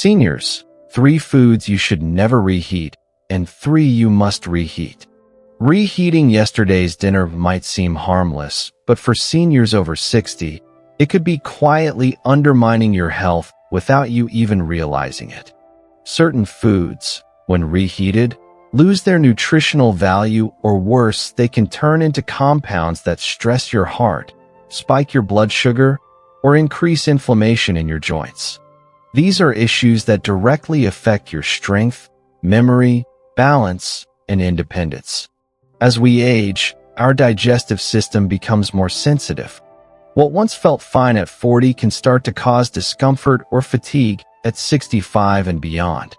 Seniors, 3 foods you should never reheat, and 3 you must reheat. Reheating yesterday's dinner might seem harmless, but for seniors over 60, it could be quietly undermining your health without you even realizing it. Certain foods, when reheated, lose their nutritional value, or worse, they can turn into compounds that stress your heart, spike your blood sugar, or increase inflammation in your joints. These are issues that directly affect your strength, memory, balance, and independence. As we age, our digestive system becomes more sensitive. What once felt fine at 40 can start to cause discomfort or fatigue at 65 and beyond.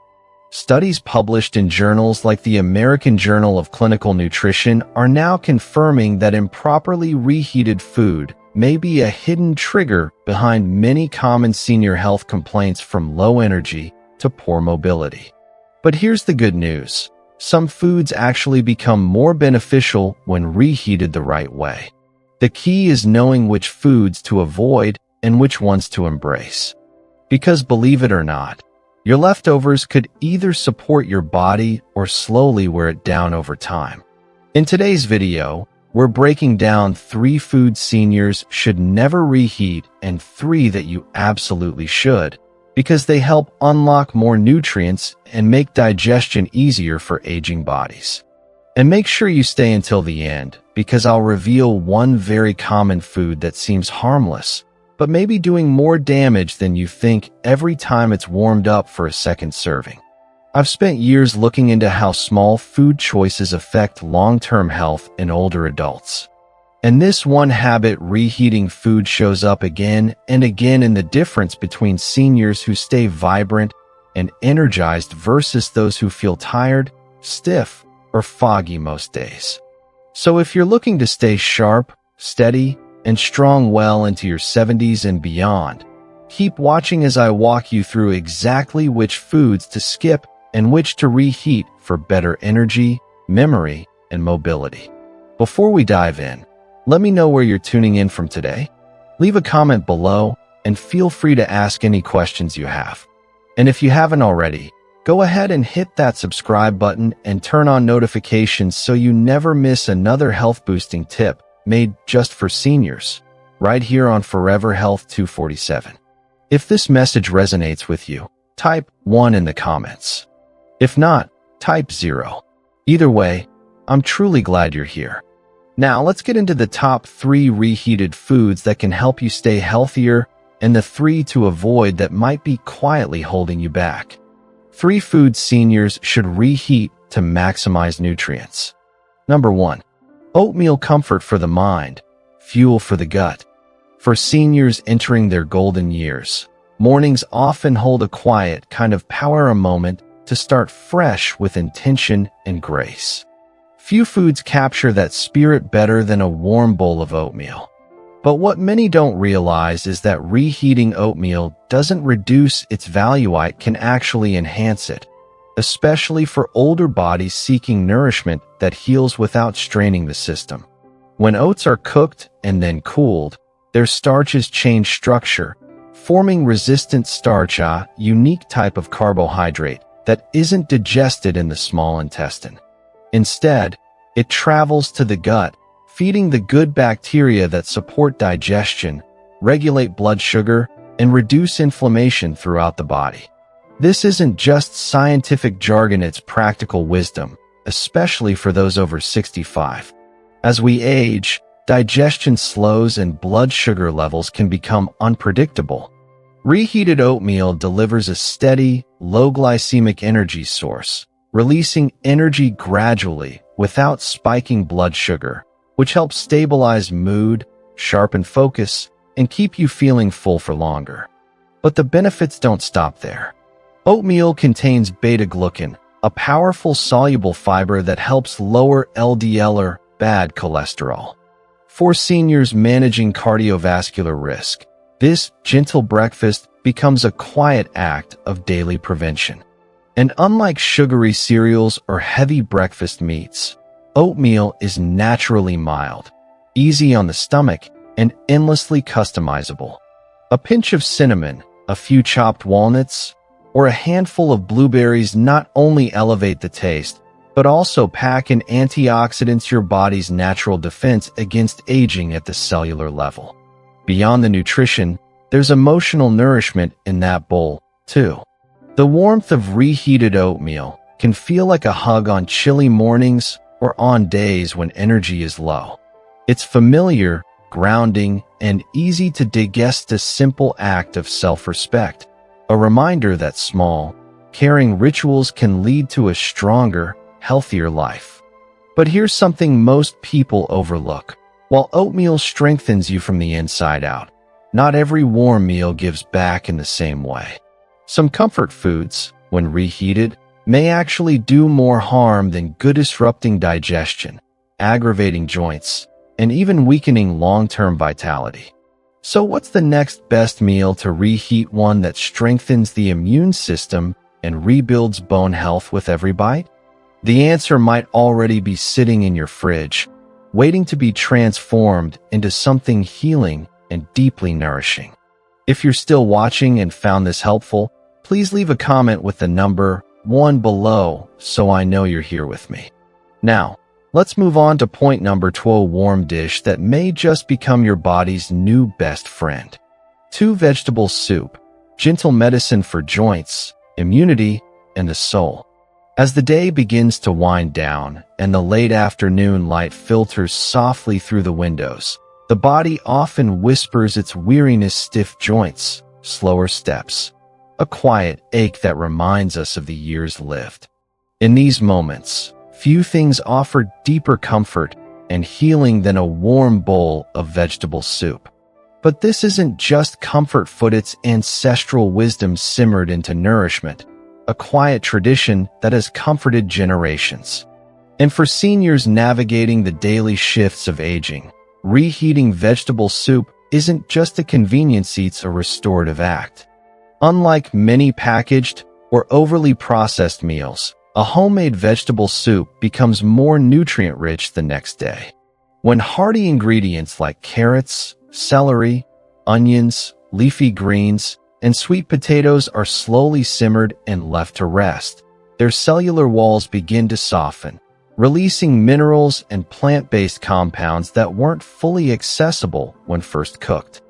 Studies published in journals like the American Journal of Clinical Nutrition are now confirming that improperly reheated food may be a hidden trigger behind many common senior health complaints, from low energy to poor mobility. But here's the good news. Some foods actually become more beneficial when reheated the right way. The key is knowing which foods to avoid and which ones to embrace. Because believe it or not, your leftovers could either support your body or slowly wear it down over time. In today's video, we're breaking down 3 foods seniors should never reheat and 3 that you absolutely should, because they help unlock more nutrients and make digestion easier for aging bodies. And make sure you stay until the end, because I'll reveal one very common food that seems harmless, but may be doing more damage than you think every time it's warmed up for a second serving. I've spent years looking into how small food choices affect long-term health in older adults. And this one habit, reheating food, shows up again and again in the difference between seniors who stay vibrant and energized versus those who feel tired, stiff, or foggy most days. So if you're looking to stay sharp, steady, and strong well into your 70s and beyond, keep watching as I walk you through exactly which foods to skip and which to reheat for better energy, memory, and mobility. Before we dive in, let me know where you're tuning in from today. Leave a comment below and feel free to ask any questions you have. And if you haven't already, go ahead and hit that subscribe button and turn on notifications so you never miss another health-boosting tip made just for seniors, right here on Forever Health 247. If this message resonates with you, type 1 in the comments. If not, type 0. Either way, I'm truly glad you're here. Now let's get into the top 3 reheated foods that can help you stay healthier and the 3 to avoid that might be quietly holding you back. 3 foods seniors should reheat to maximize nutrients. Number 1. Oatmeal, comfort for the mind, fuel for the gut. For seniors entering their golden years, mornings often hold a quiet kind of power, a moment to start fresh with intention and grace. Few foods capture that spirit better than a warm bowl of oatmeal. But what many don't realize is that reheating oatmeal doesn't reduce its value, it can actually enhance it, especially for older bodies seeking nourishment that heals without straining the system. When oats are cooked and then cooled, their starches change structure, forming resistant starch, a unique type of carbohydrate that isn't digested in the small intestine. Instead, it travels to the gut, feeding the good bacteria that support digestion, regulate blood sugar, and reduce inflammation throughout the body. This isn't just scientific jargon, it's practical wisdom, especially for those over 65. As we age, digestion slows and blood sugar levels can become unpredictable. Reheated oatmeal delivers a steady, low glycemic energy source, releasing energy gradually without spiking blood sugar, which helps stabilize mood, sharpen focus, and keep you feeling full for longer. But the benefits don't stop there. Oatmeal contains beta-glucan, a powerful soluble fiber that helps lower LDL, or bad cholesterol. For seniors managing cardiovascular risk, this gentle breakfast becomes a quiet act of daily prevention. And unlike sugary cereals or heavy breakfast meats, oatmeal is naturally mild, easy on the stomach, and endlessly customizable. A pinch of cinnamon, a few chopped walnuts, or a handful of blueberries not only elevate the taste, but also pack in antioxidants, your body's natural defense against aging at the cellular level. Beyond the nutrition, there's emotional nourishment in that bowl, too. The warmth of reheated oatmeal can feel like a hug on chilly mornings or on days when energy is low. It's familiar, grounding, and easy to digest, a simple act of self-respect. A reminder that small, caring rituals can lead to a stronger, healthier life. But here's something most people overlook. While oatmeal strengthens you from the inside out, not every warm meal gives back in the same way. Some comfort foods, when reheated, may actually do more harm than good, disrupting digestion, aggravating joints, and even weakening long-term vitality. So what's the next best meal to reheat? One that strengthens the immune system and rebuilds bone health with every bite? The answer might already be sitting in your fridge, waiting to be transformed into something healing and deeply nourishing. If you're still watching and found this helpful, please leave a comment with the number 1 below so I know you're here with me. Now, let's move on to point number 2, a warm dish that may just become your body's new best friend. 2 vegetable soup, gentle medicine for joints, immunity, and the soul. As the day begins to wind down and the late afternoon light filters softly through the windows, the body often whispers its weariness, stiff joints, slower steps, a quiet ache that reminds us of the years lived. In these moments, few things offer deeper comfort and healing than a warm bowl of vegetable soup. But this isn't just comfort food, it's ancestral wisdom simmered into nourishment, a quiet tradition that has comforted generations. And for seniors navigating the daily shifts of aging, reheating vegetable soup isn't just a convenience, it's a restorative act. Unlike many packaged or overly processed meals, a homemade vegetable soup becomes more nutrient-rich the next day. When hearty ingredients like carrots, celery, onions, leafy greens, and sweet potatoes are slowly simmered and left to rest, their cellular walls begin to soften, releasing minerals and plant-based compounds that weren't fully accessible when first cooked.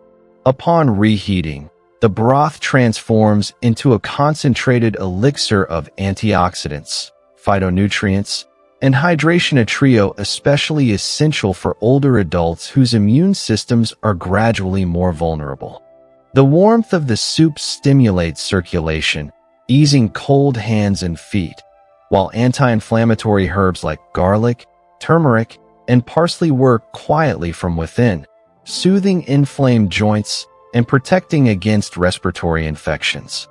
Upon reheating, the broth transforms into a concentrated elixir of antioxidants, phytonutrients, and hydration, a trio especially essential for older adults whose immune systems are gradually more vulnerable. The warmth of the soup stimulates circulation, easing cold hands and feet, while anti-inflammatory herbs like garlic, turmeric, and parsley work quietly from within, soothing inflamed joints and protecting against respiratory infections.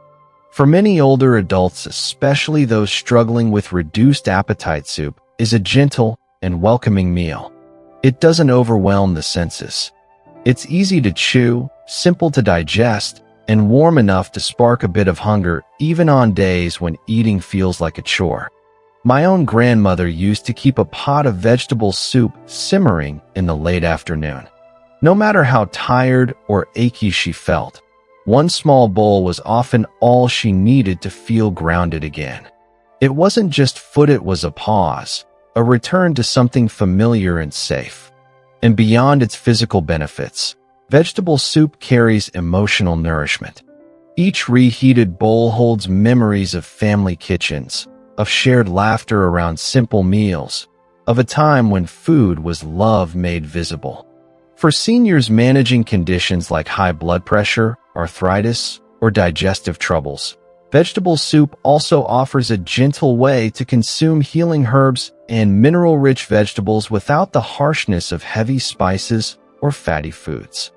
For many older adults, especially those struggling with reduced appetite, soup is a gentle and welcoming meal. It doesn't overwhelm the senses. It's easy to chew, simple to digest, and warm enough to spark a bit of hunger even on days when eating feels like a chore. My own grandmother used to keep a pot of vegetable soup simmering in the late afternoon. No matter how tired or achy she felt, one small bowl was often all she needed to feel grounded again. It wasn't just food, it was a pause, a return to something familiar and safe. And beyond its physical benefits, vegetable soup carries emotional nourishment. Each reheated bowl holds memories of family kitchens, of shared laughter around simple meals, of a time when food was love made visible. For seniors managing conditions like high blood pressure, arthritis, or digestive troubles, vegetable soup also offers a gentle way to consume healing herbs and mineral-rich vegetables without the harshness of heavy spices or fatty foods.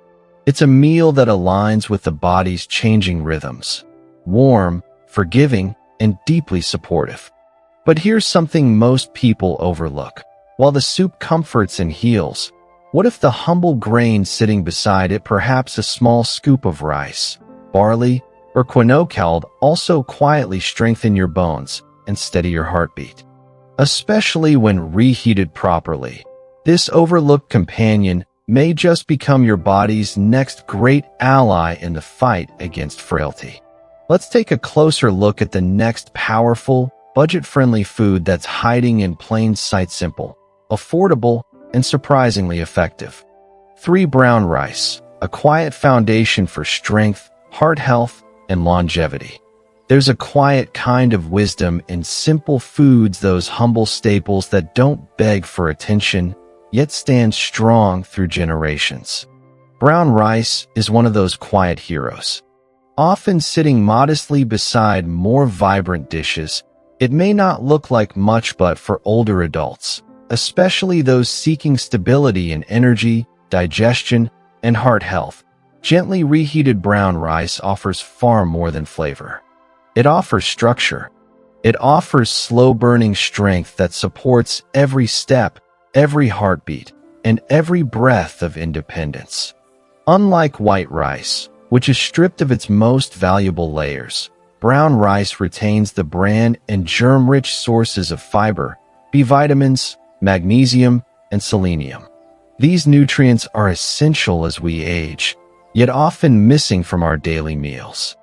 It's a meal that aligns with the body's changing rhythms, warm, forgiving, and deeply supportive. But here's something most people overlook. While the soup comforts and heals, what if the humble grain sitting beside it, perhaps a small scoop of rice, barley, or quinoa, also quietly strengthen your bones and steady your heartbeat? Especially when reheated properly, this overlooked companion may just become your body's next great ally in the fight against frailty. Let's take a closer look at the next powerful, budget-friendly food that's hiding in plain sight: simple, affordable, and surprisingly effective. 3. Brown rice, a quiet foundation for strength, heart health, and longevity. There's a quiet kind of wisdom in simple foods, those humble staples that don't beg for attention, yet stand strong through generations. Brown rice is one of those quiet heroes. Often sitting modestly beside more vibrant dishes, it may not look like much, but for older adults, especially those seeking stability in energy, digestion, and heart health, gently reheated brown rice offers far more than flavor. It offers structure. It offers slow-burning strength that supports every step, every heartbeat, and every breath of independence. Unlike white rice, which is stripped of its most valuable layers, brown rice retains the bran and germ-rich sources of fiber, B vitamins, magnesium, and selenium. These nutrients are essential as we age, yet often missing from our daily meals.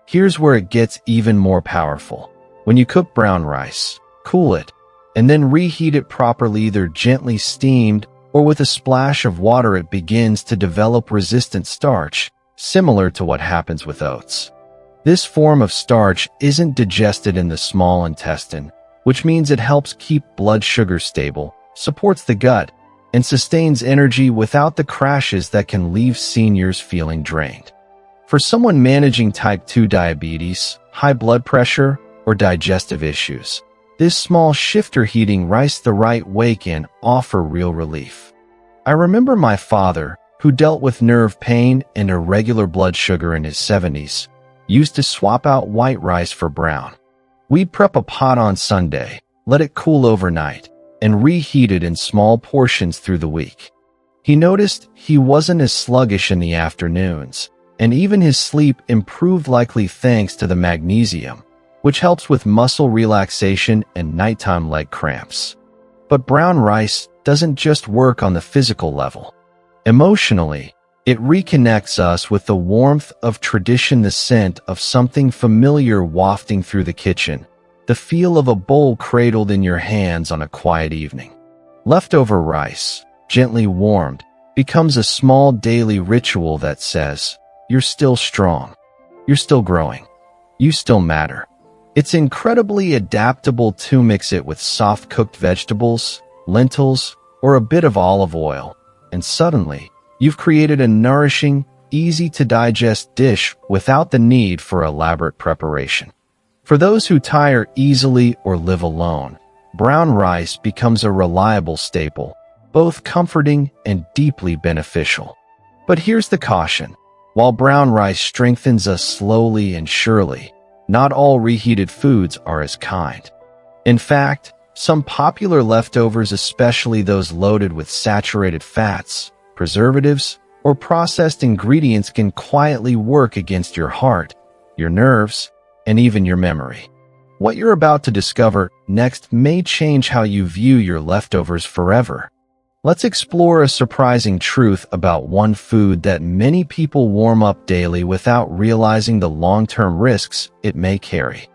Here's where it gets even more powerful. When you cook brown rice, cool it, and then reheat it properly, either gently steamed or with a splash of water. It begins to develop resistant starch, similar to what happens with oats. This form of starch isn't digested in the small intestine, which means it helps keep blood sugar stable, supports the gut, and sustains energy without the crashes that can leave seniors feeling drained. For someone managing type 2 diabetes, high blood pressure, or digestive issues, this small shift, heating rice the right way, can offer real relief. I remember my father, who dealt with nerve pain and irregular blood sugar in his 70s, used to swap out white rice for brown. We'd prep a pot on Sunday, let it cool overnight, and reheat it in small portions through the week. He noticed he wasn't as sluggish in the afternoons, and even his sleep improved, likely thanks to the magnesium, which helps with muscle relaxation and nighttime leg cramps. But brown rice doesn't just work on the physical level. Emotionally, it reconnects us with the warmth of tradition, the scent of something familiar wafting through the kitchen, the feel of a bowl cradled in your hands on a quiet evening. Leftover rice, gently warmed, becomes a small daily ritual that says, "You're still strong. You're still growing. You still matter." It's incredibly adaptable to mix it with soft cooked vegetables, lentils, or a bit of olive oil, and suddenly, you've created a nourishing, easy-to-digest dish without the need for elaborate preparation. For those who tire easily or live alone, brown rice becomes a reliable staple, both comforting and deeply beneficial. But here's the caution. While brown rice strengthens us slowly and surely, not all reheated foods are as kind. In fact, some popular leftovers, especially those loaded with saturated fats, preservatives, or processed ingredients, can quietly work against your heart, your nerves, and even your memory. What you're about to discover next may change how you view your leftovers forever. Let's explore a surprising truth about one food that many people warm up daily without realizing the long-term risks it may carry.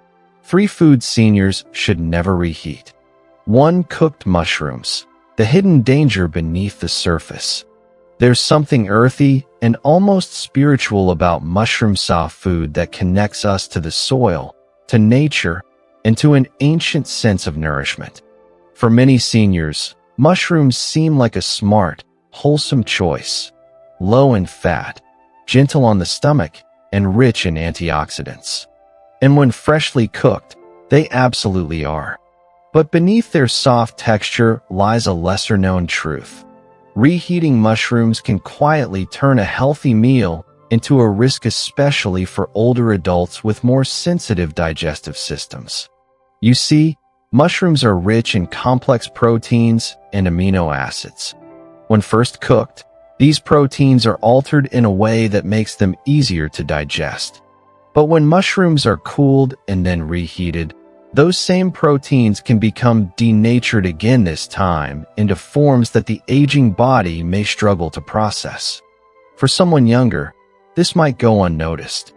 3 foods seniors should never reheat. 1. Cooked mushrooms, the hidden danger beneath the surface. There's something earthy and almost spiritual about mushroom soft food that connects us to the soil, to nature, and to an ancient sense of nourishment. For many seniors, mushrooms seem like a smart, wholesome choice, low in fat, gentle on the stomach, and rich in antioxidants. And when freshly cooked, they absolutely are. But beneath their soft texture lies a lesser-known truth. Reheating mushrooms can quietly turn a healthy meal into a risk, especially for older adults with more sensitive digestive systems. You see, mushrooms are rich in complex proteins and amino acids. When first cooked, these proteins are altered in a way that makes them easier to digest. But when mushrooms are cooled and then reheated, those same proteins can become denatured again, this time into forms that the aging body may struggle to process. For someone younger, this might go unnoticed.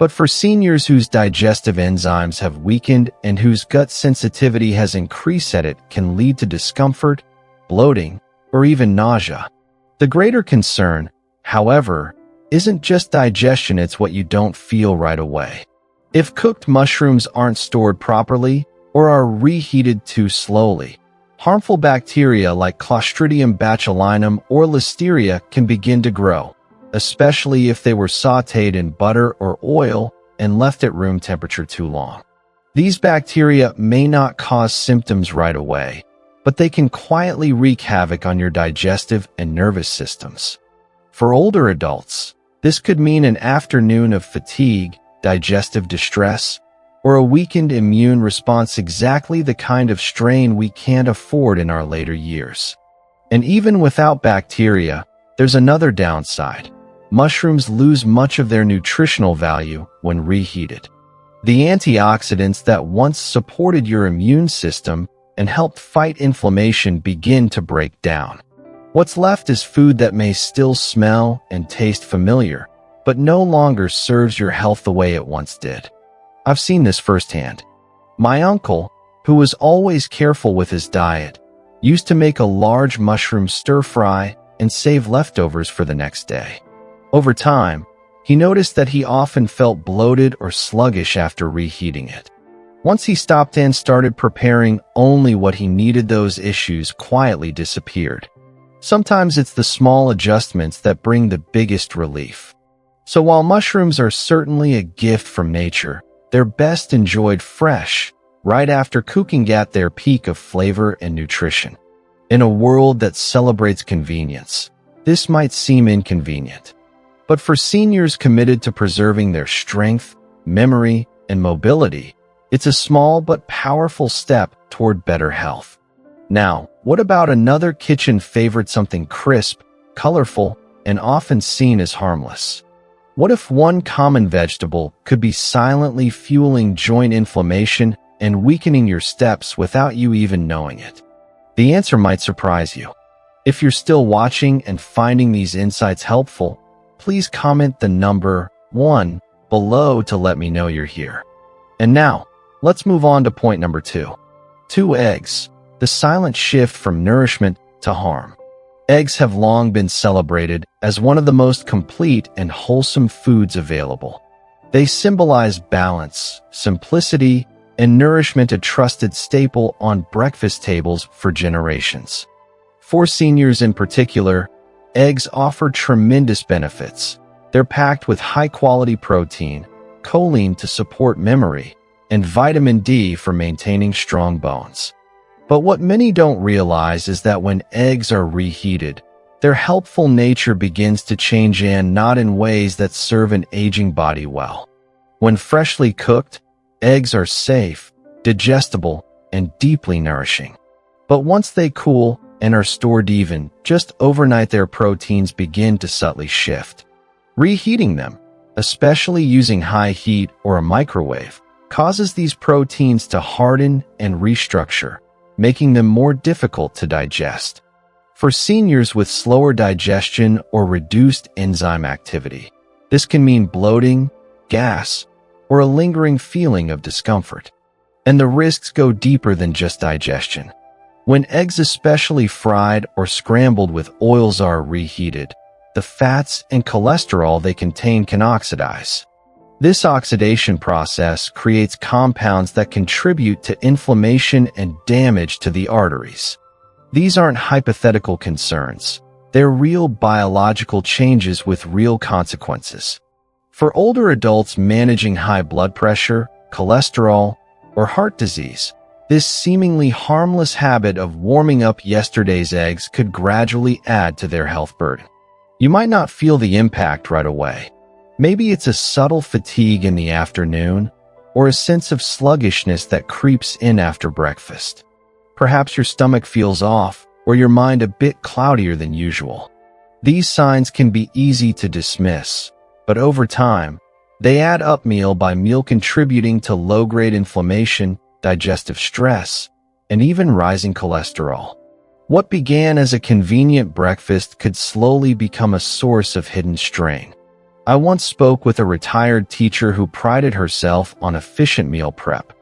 But for seniors whose digestive enzymes have weakened and whose gut sensitivity has increased, it can lead to discomfort, bloating, or even nausea. The greater concern, however, isn't just digestion, it's what you don't feel right away. If cooked mushrooms aren't stored properly or are reheated too slowly, harmful bacteria like Clostridium botulinum or Listeria can begin to grow, especially if they were sautéed in butter or oil and left at room temperature too long. These bacteria may not cause symptoms right away, but they can quietly wreak havoc on your digestive and nervous systems. For older adults, this could mean an afternoon of fatigue, digestive distress, or a weakened immune response, exactly the kind of strain we can't afford in our later years. And even without bacteria, there's another downside. Mushrooms lose much of their nutritional value when reheated. The antioxidants that once supported your immune system and helped fight inflammation begin to break down. What's left is food that may still smell and taste familiar, but no longer serves your health the way it once did. I've seen this firsthand. My uncle, who was always careful with his diet, used to make a large mushroom stir-fry and save leftovers for the next day. Over time, he noticed that he often felt bloated or sluggish after reheating it. Once he stopped and started preparing only what he needed, those issues quietly disappeared. Sometimes it's the small adjustments that bring the biggest relief. So while mushrooms are certainly a gift from nature, they're best enjoyed fresh, right after cooking at their peak of flavor and nutrition. In a world that celebrates convenience, this might seem inconvenient. But for seniors committed to preserving their strength, memory, and mobility, it's a small but powerful step toward better health. Now, what about another kitchen favorite, something crisp, colorful, and often seen as harmless? What if one common vegetable could be silently fueling joint inflammation and weakening your steps without you even knowing it? The answer might surprise you. If you're still watching and finding these insights helpful, please comment the number 1 below to let me know you're here. And now, let's move on to point number 2. 2 eggs, the silent shift from nourishment to harm. Eggs have long been celebrated as one of the most complete and wholesome foods available. They symbolize balance, simplicity, and nourishment, a trusted staple on breakfast tables for generations. For seniors in particular, eggs offer tremendous benefits. They're packed with high-quality protein, choline to support memory, and vitamin D for maintaining strong bones. But what many don't realize is that when eggs are reheated, their helpful nature begins to change, and not in ways that serve an aging body well. When freshly cooked, eggs are safe, digestible, and deeply nourishing. But once they cool and are stored even just overnight, their proteins begin to subtly shift. Reheating them, especially using high heat or a microwave, causes these proteins to harden and restructure, making them more difficult to digest. For seniors with slower digestion or reduced enzyme activity, this can mean bloating, gas, or a lingering feeling of discomfort. And the risks go deeper than just digestion. When eggs, especially fried or scrambled with oils, are reheated, the fats and cholesterol they contain can oxidize. This oxidation process creates compounds that contribute to inflammation and damage to the arteries. These aren't hypothetical concerns. They're real biological changes with real consequences. For older adults managing high blood pressure, cholesterol, or heart disease, this seemingly harmless habit of warming up yesterday's eggs could gradually add to their health burden. You might not feel the impact right away. Maybe it's a subtle fatigue in the afternoon, or a sense of sluggishness that creeps in after breakfast. Perhaps your stomach feels off, or your mind a bit cloudier than usual. These signs can be easy to dismiss, but over time, they add up meal by meal, contributing to low-grade inflammation, digestive stress, and even rising cholesterol. What began as a convenient breakfast could slowly become a source of hidden strain. I once spoke with a retired teacher who prided herself on efficient meal prep.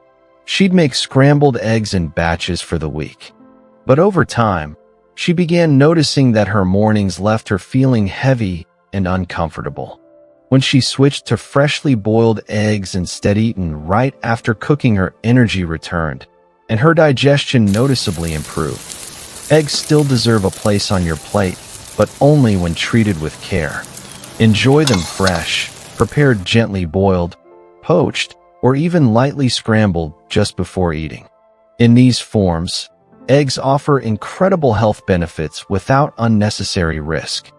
She'd make scrambled eggs in batches for the week. But over time, she began noticing that her mornings left her feeling heavy and uncomfortable. When she switched to freshly boiled eggs instead eaten right after cooking, her energy returned, and her digestion noticeably improved. Eggs still deserve a place on your plate, but only when treated with care. Enjoy them fresh, prepared gently boiled, poached, or even lightly scrambled just before eating. In these forms, eggs offer incredible health benefits without unnecessary risk.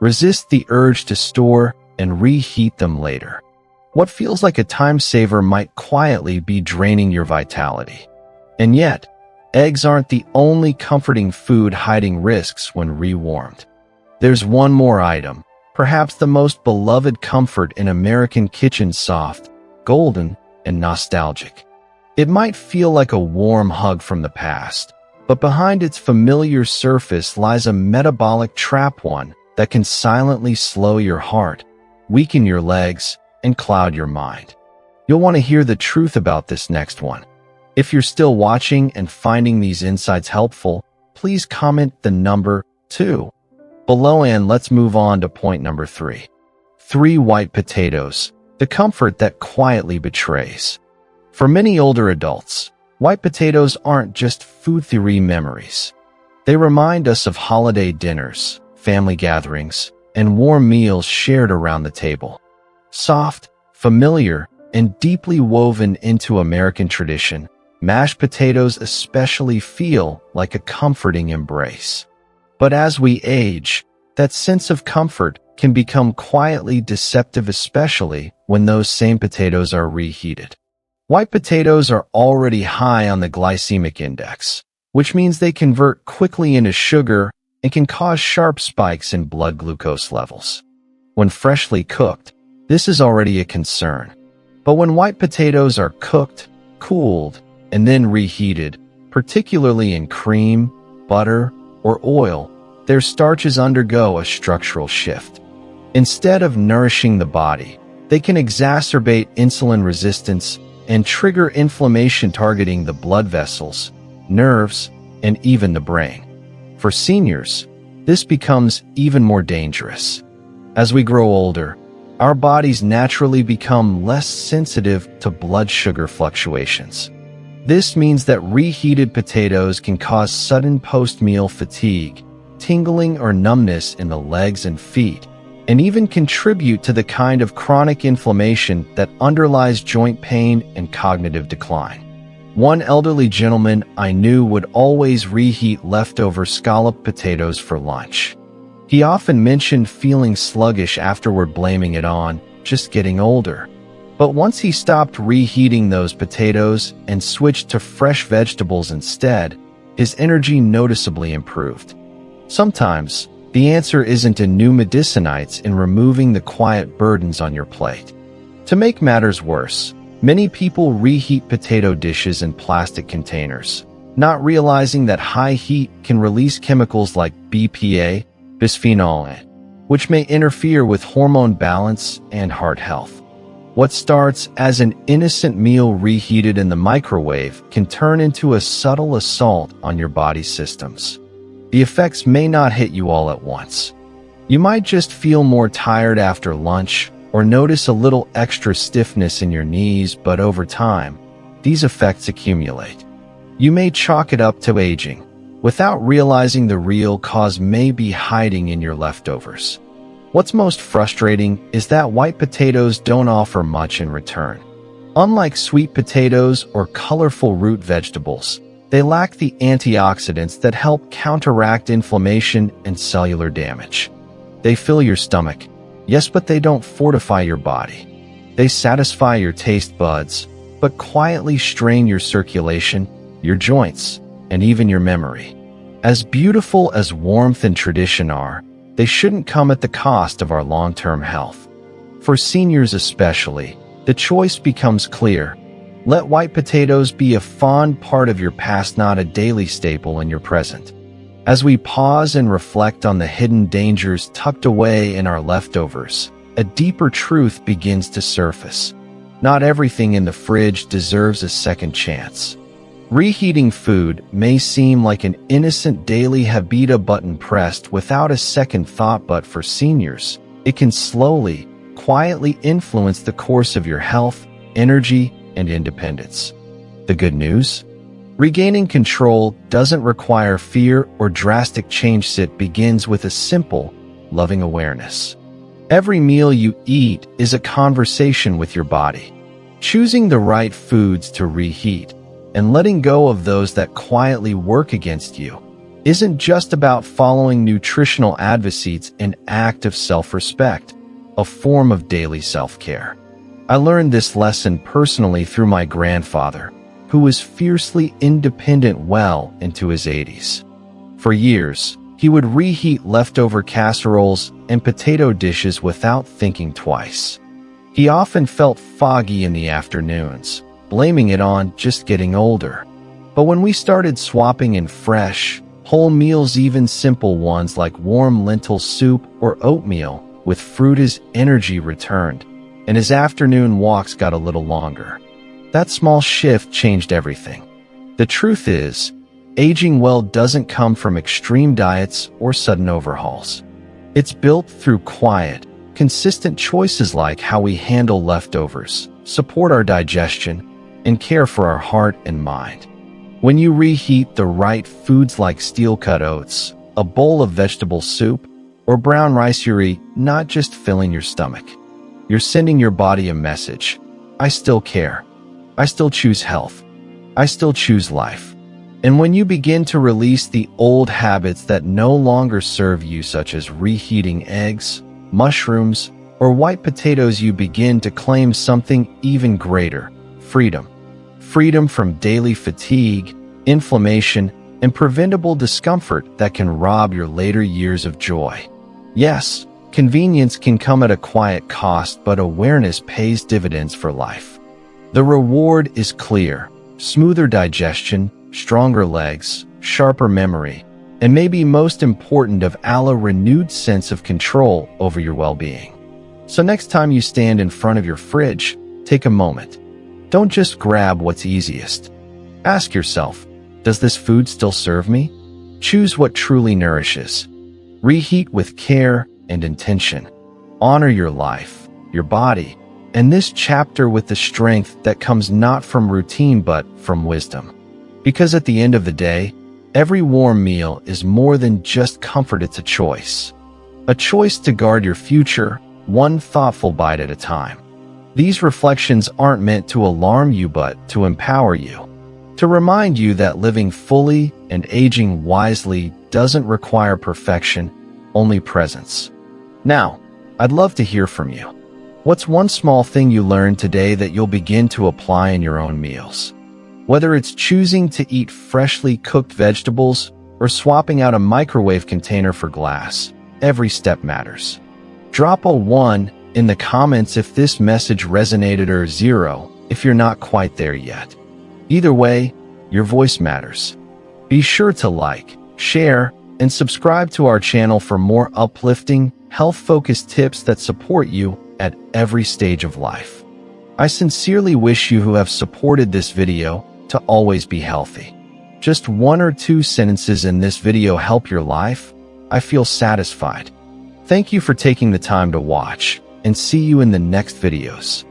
Resist the urge to store and reheat them later. What feels like a time saver might quietly be draining your vitality. And yet, eggs aren't the only comforting food hiding risks when rewarmed. There's one more item, perhaps the most beloved comfort in American kitchens: soft, golden, and nostalgic. It might feel like a warm hug from the past, but behind its familiar surface lies a metabolic trap, one that can silently slow your heart, weaken your legs, and cloud your mind. You'll want to hear the truth about this next one. If you're still watching and finding these insights helpful, please comment the number 2 below, and let's move on to point number 3. 3 white potatoes, the comfort that quietly betrays. For many older adults, white potatoes aren't just food theory memories. They remind us of holiday dinners, family gatherings, and warm meals shared around the table. Soft, familiar, and deeply woven into American tradition, mashed potatoes especially feel like a comforting embrace. But as we age, that sense of comfort can become quietly deceptive, especially when those same potatoes are reheated. White potatoes are already high on the glycemic index, which means they convert quickly into sugar and can cause sharp spikes in blood glucose levels. When freshly cooked, this is already a concern. But when white potatoes are cooked, cooled, and then reheated, particularly in cream, butter, or oil, their starches undergo a structural shift. Instead of nourishing the body, they can exacerbate insulin resistance and trigger inflammation, targeting the blood vessels, nerves, and even the brain. For seniors, this becomes even more dangerous. As we grow older, our bodies naturally become less sensitive to blood sugar fluctuations. This means that reheated potatoes can cause sudden post-meal fatigue, tingling or numbness in the legs and feet, and even contribute to the kind of chronic inflammation that underlies joint pain and cognitive decline. One elderly gentleman I knew would always reheat leftover scalloped potatoes for lunch. He often mentioned feeling sluggish afterward, blaming it on just getting older. But once he stopped reheating those potatoes and switched to fresh vegetables instead, his energy noticeably improved. Sometimes, the answer isn't in new medicine, it's in removing the quiet burdens on your plate. To make matters worse, many people reheat potato dishes in plastic containers, not realizing that high heat can release chemicals like BPA, bisphenol A, which may interfere with hormone balance and heart health. What starts as an innocent meal reheated in the microwave can turn into a subtle assault on your body's systems. The effects may not hit you all at once. You might just feel more tired after lunch or notice a little extra stiffness in your knees, but over time, these effects accumulate. You may chalk it up to aging, without realizing the real cause may be hiding in your leftovers. What's most frustrating is that white potatoes don't offer much in return. Unlike sweet potatoes or colorful root vegetables, they lack the antioxidants that help counteract inflammation and cellular damage. They fill your stomach, yes, but they don't fortify your body. They satisfy your taste buds, but quietly strain your circulation, your joints, and even your memory. As beautiful as warmth and tradition are, they shouldn't come at the cost of our long-term health. For seniors especially, the choice becomes clear. Let white potatoes be a fond part of your past, not a daily staple in your present. As we pause and reflect on the hidden dangers tucked away in our leftovers, a deeper truth begins to surface. Not everything in the fridge deserves a second chance. Reheating food may seem like an innocent daily habita button pressed without a second thought, but for seniors, it can slowly, quietly influence the course of your health, energy, and independence. The good news? Regaining control doesn't require fear or drastic change. It begins with a simple, loving awareness. Every meal you eat is a conversation with your body. Choosing the right foods to reheat and letting go of those that quietly work against you isn't just about following nutritional advice. It's an act of self-respect, a form of daily self-care. I learned this lesson personally through my grandfather, who was fiercely independent well into his 80s. For years, he would reheat leftover casseroles and potato dishes without thinking twice. He often felt foggy in the afternoons, blaming it on just getting older. But when we started swapping in fresh, whole meals, even simple ones like warm lentil soup or oatmeal with fruit, his energy returned, and his afternoon walks got a little longer. That small shift changed everything. The truth is, aging well doesn't come from extreme diets or sudden overhauls. It's built through quiet, consistent choices like how we handle leftovers, support our digestion, and care for our heart and mind. When you reheat the right foods like steel-cut oats, a bowl of vegetable soup, or brown rice, you're not just filling your stomach. You're sending your body a message. I still care. I still choose health. I still choose life. And when you begin to release the old habits that no longer serve you, such as reheating eggs, mushrooms, or white potatoes, you begin to claim something even greater: freedom. Freedom from daily fatigue, inflammation, and preventable discomfort that can rob your later years of joy. Yes, convenience can come at a quiet cost, but awareness pays dividends for life. The reward is clear: smoother digestion, stronger legs, sharper memory, and maybe most important of all, a renewed sense of control over your well-being. So next time you stand in front of your fridge, take a moment. Don't just grab what's easiest. Ask yourself, does this food still serve me? Choose what truly nourishes. Reheat with care and intention. Honor your life, your body, and this chapter with the strength that comes not from routine but from wisdom. Because at the end of the day, every warm meal is more than just comfort. It's a choice. A choice to guard your future, one thoughtful bite at a time. These reflections aren't meant to alarm you but to empower you, to remind you that living fully and aging wisely doesn't require perfection, only presence. Now, I'd love to hear from you. What's one small thing you learned today that you'll begin to apply in your own meals? Whether it's choosing to eat freshly cooked vegetables or swapping out a microwave container for glass, every step matters. Drop a 1 in the comments if this message resonated, or 0 if you're not quite there yet. Either way, your voice matters. Be sure to like, share, and subscribe to our channel for more uplifting, health-focused tips that support you at every stage of life. I sincerely wish you who have supported this video to always be healthy. Just 1 or 2 sentences in this video help your life. I feel satisfied. Thank you for taking the time to watch, and see you in the next videos.